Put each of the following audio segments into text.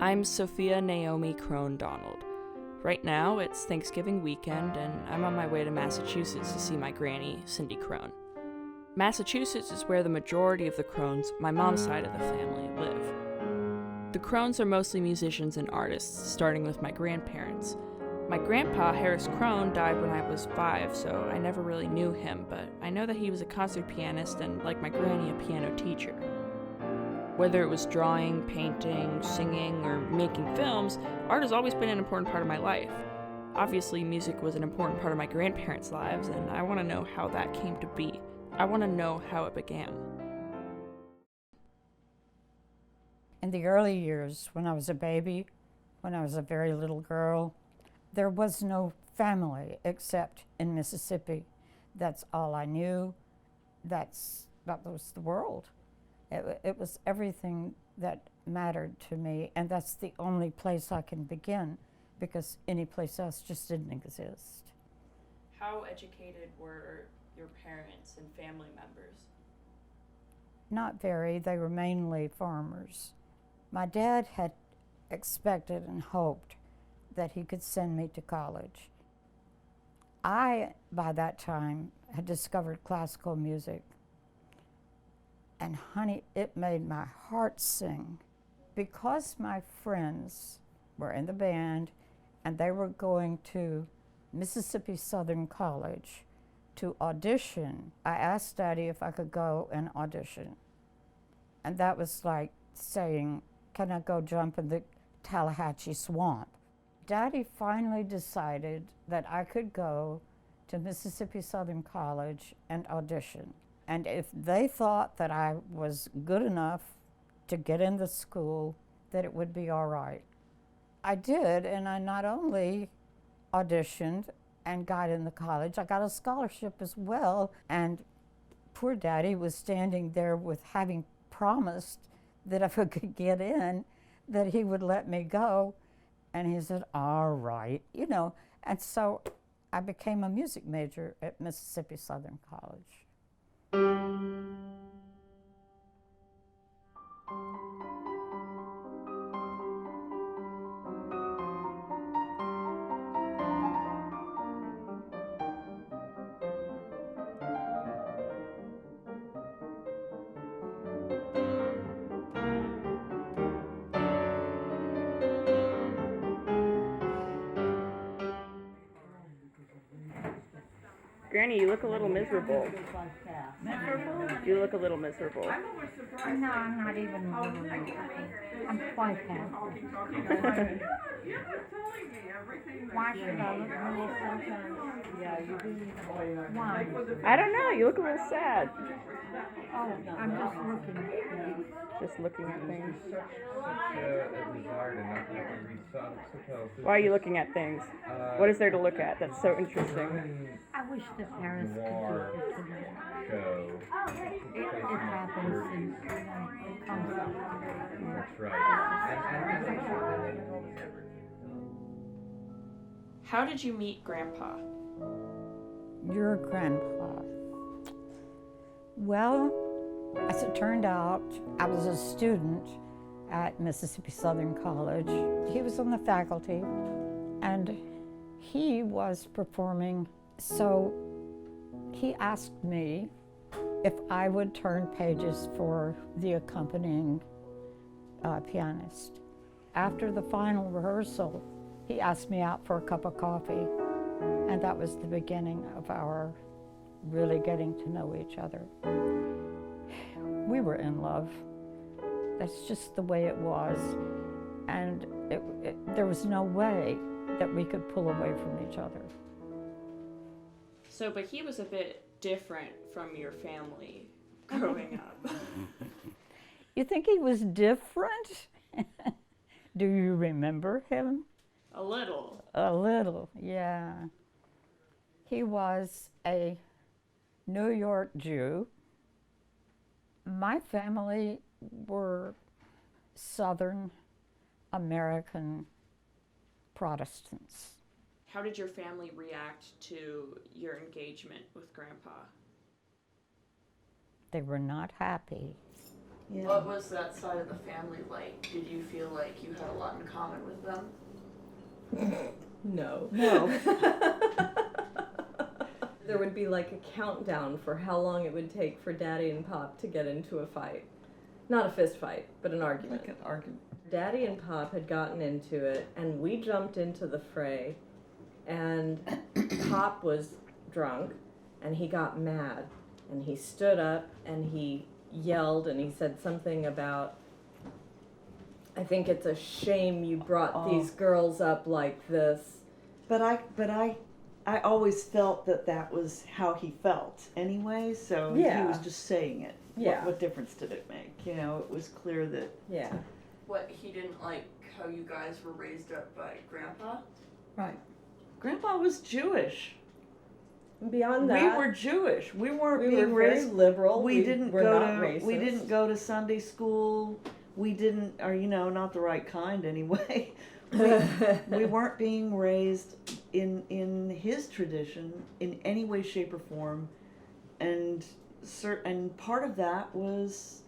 I'm Sophia Naomi Crohn Donald. Right now, it's Thanksgiving weekend, and I'm on my way to Massachusetts to see my granny, Cindy Crohn. Massachusetts is where the majority of the Crohns, my mom's side of the family, live. The Crohns are mostly musicians and artists, starting with my grandparents. My grandpa, Harris Crohn, died when I was 5, so I never really knew him, but I know that he was a concert pianist and, like my granny, a piano teacher. Whether it was drawing, painting, singing, or making films, art has always been an important part of my life. Obviously, music was an important part of my grandparents' lives, and I want to know how that came to be. I want to know how it began. In the early years, when I was a baby, when I was a very little girl, there was no family except in Mississippi. That's all I knew. That was the world. It was everything that mattered to me, and that's the only place I can begin, because any place else just didn't exist. How educated were your parents and family members? Not very. They were mainly farmers. My dad had expected and hoped that he could send me to college. I, by that time, had discovered classical music. And honey, it made my heart sing. Because my friends were in the band and they were going to Mississippi Southern College to audition, I asked Daddy if I could go and audition. And that was like saying, can I go jump in the Tallahatchie swamp? Daddy finally decided that I could go to Mississippi Southern College and audition. And if they thought that I was good enough to get in the school, that it would be all right. I did, and I not only auditioned and got in the college, I got a scholarship as well. And poor Daddy was standing there with having promised that if I could get in, that he would let me go. And he said, all right, you know. And so I became a music major at Mississippi Southern College. Granny, you look a little miserable. Miserable? You look a little miserable. No, I'm not even a little bit. I'm quite happy. Why should I look a little sometimes? Why? I don't know, you look a little sad. Oh, I'm just looking. Just looking at things. Why Why are you looking at things? What is there to look at that's so interesting? I wish the Paris could do it to me. It happens and it comes up. That's right. How did you meet Grandpa? Your grandpa. Well, as it turned out, I was a student at Mississippi Southern College. He was on the faculty, and he was performing, so he asked me if I would turn pages for the accompanying pianist. After the final rehearsal, he asked me out for a cup of coffee, and that was the beginning of our really getting to know each other. We were in love. That's just the way it was. And there was no way that we could pull away from each other. So, but he was a bit different from your family growing up. You think he was different? Do you remember him? A little. A little, yeah. He was a New York Jew. My family were Southern American Protestants. How did your family react to your engagement with Grandpa? They were not happy. Yeah. What was that side of the family like? Did you feel like you had a lot in common with them? No. No. There would be like a countdown for how long it would take for Daddy and Pop to get into a fight. Not a fist fight, but an argument. Like an argument. Daddy and Pop had gotten into it, and we jumped into the fray, and Pop was drunk, and he got mad, and he stood up, and he yelled, and he said something about, I think it's a shame you brought these girls up like this. But I always felt that was how he felt anyway, so he Yeah. was just saying it. Yeah. What difference did it make? You know, it was clear that Yeah. What, he didn't like how you guys were raised up by Grandpa? right. Grandpa was Jewish. Beyond that, We were Jewish. We weren't we being were very raised. liberal. We didn't were go not to racist. we didn't go to Sunday school. We didn't, or not the right kind anyway. We weren't being raised in his tradition in any way, shape, or form, and part of that was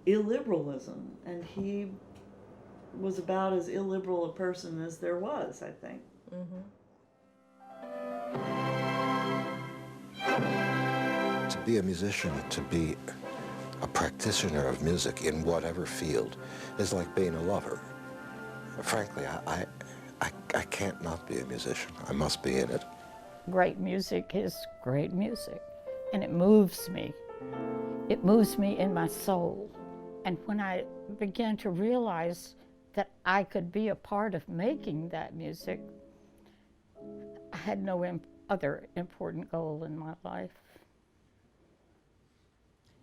illiberalism, and he was about as illiberal a person as there was, I think. To be a musician, to be a practitioner of music in whatever field, is like being a lover. Frankly, I can't not be a musician. I must be in it. Great music is great music, and it moves me. It moves me in my soul. And when I began to realize that I could be a part of making that music, I had no other important goal in my life.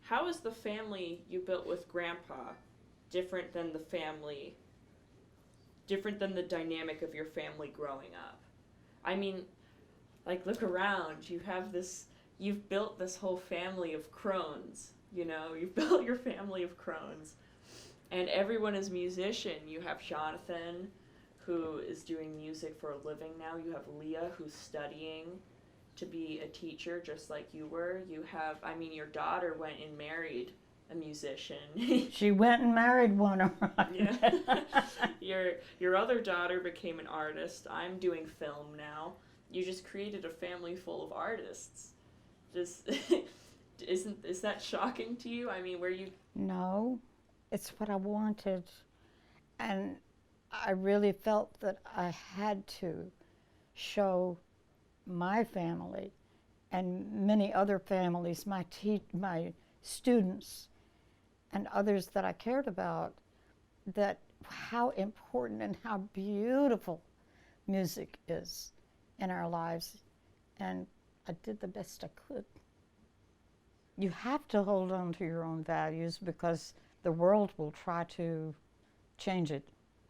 How is the family you built with Grandpa different than the dynamic of your family growing up? I mean, like, look around. You've built this whole family of Crohns, you've built your family of Crohns. And everyone is musician. You have Jonathan, who is doing music for a living now. You have Leah, who's studying to be a teacher just like you were. You have, your daughter went and married a musician. She went and married one of mine. Yeah. Your other daughter became an artist. I'm doing film now. You just created a family full of artists. Just is that shocking to you? Were you? No, it's what I wanted. And I really felt that I had to show my family and many other families, my students and others that I cared about, that how important and how beautiful music is in our lives. And I did the best I could. You have to hold on to your own values because the world will try to change it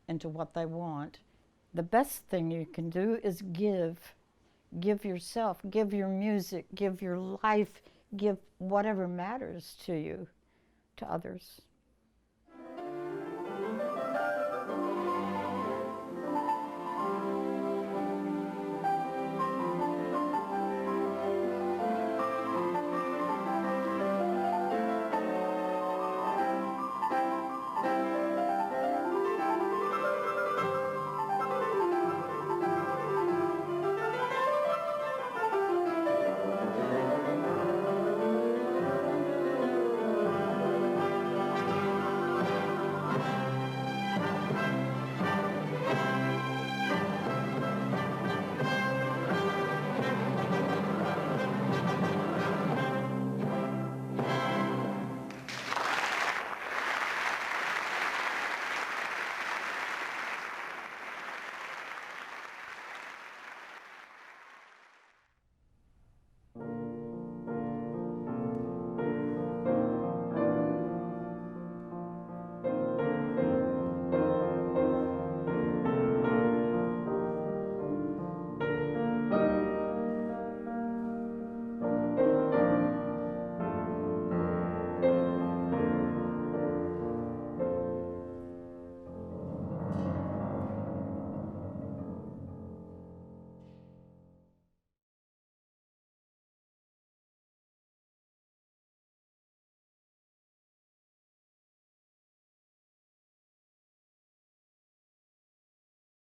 into what they want. The best thing you can do is give yourself, give your music, give your life, give whatever matters to you to others.